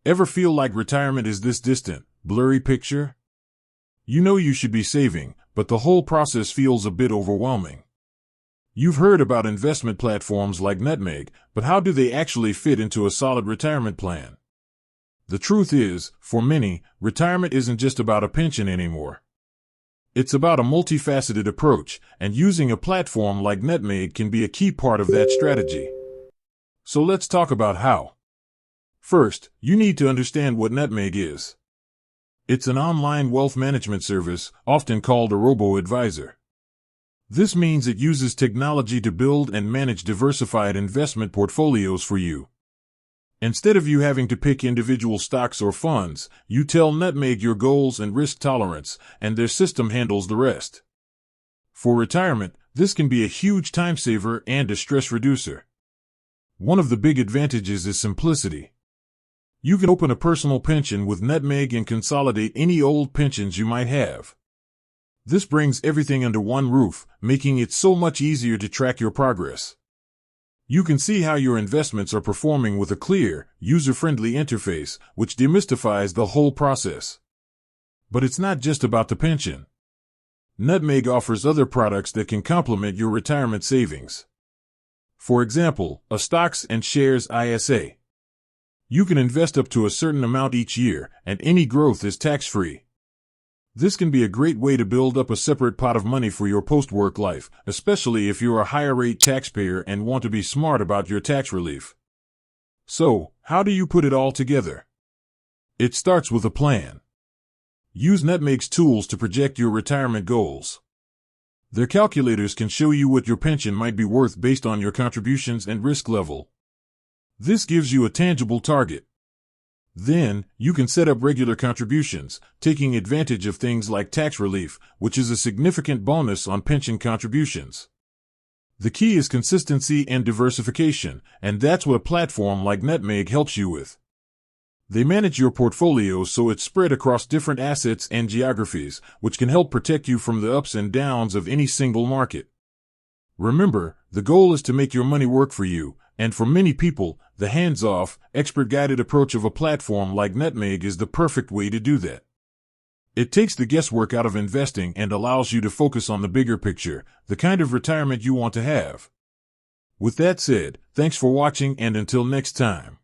Ever feel like retirement is this distant, blurry picture? You know you should be saving, but the whole process feels a bit overwhelming. You've heard about investment platforms like Nutmeg, but how do they actually fit into a solid retirement plan? The truth is, for many, retirement isn't just about a pension anymore. It's about a multifaceted approach, and using a platform like Nutmeg can be a key part of that strategy. So let's talk about how. First, you need to understand what Nutmeg is. It's an online wealth management service, often called a robo-advisor. This means it uses technology to build and manage diversified investment portfolios for you. Instead of you having to pick individual stocks or funds, you tell Nutmeg your goals and risk tolerance, and their system handles the rest. For retirement, this can be a huge time saver and a stress reducer. One of the big advantages is simplicity. You can open a personal pension with Nutmeg and consolidate any old pensions you might have. This brings everything under one roof, making it so much easier to track your progress. You can see how your investments are performing with a clear, user-friendly interface, which demystifies the whole process. But it's not just about the pension. Nutmeg offers other products that can complement your retirement savings. For example, a stocks and shares ISA. You can invest up to a certain amount each year, and any growth is tax-free. This can be a great way to build up a separate pot of money for your post-work life, especially if you're a higher-rate taxpayer and want to be smart about your tax relief. So, how do you put it all together? It starts with a plan. Use Nutmeg's tools to project your retirement goals. Their calculators can show you what your pension might be worth based on your contributions and risk level. This gives you a tangible target. Then, you can set up regular contributions, taking advantage of things like tax relief, which is a significant bonus on pension contributions. The key is consistency and diversification, and that's what a platform like Nutmeg helps you with. They manage your portfolio so it's spread across different assets and geographies, which can help protect you from the ups and downs of any single market. Remember, the goal is to make your money work for you, and for many people, the hands-off, expert-guided approach of a platform like Nutmeg is the perfect way to do that. It takes the guesswork out of investing and allows you to focus on the bigger picture, the kind of retirement you want to have. With that said, thanks for watching, and until next time.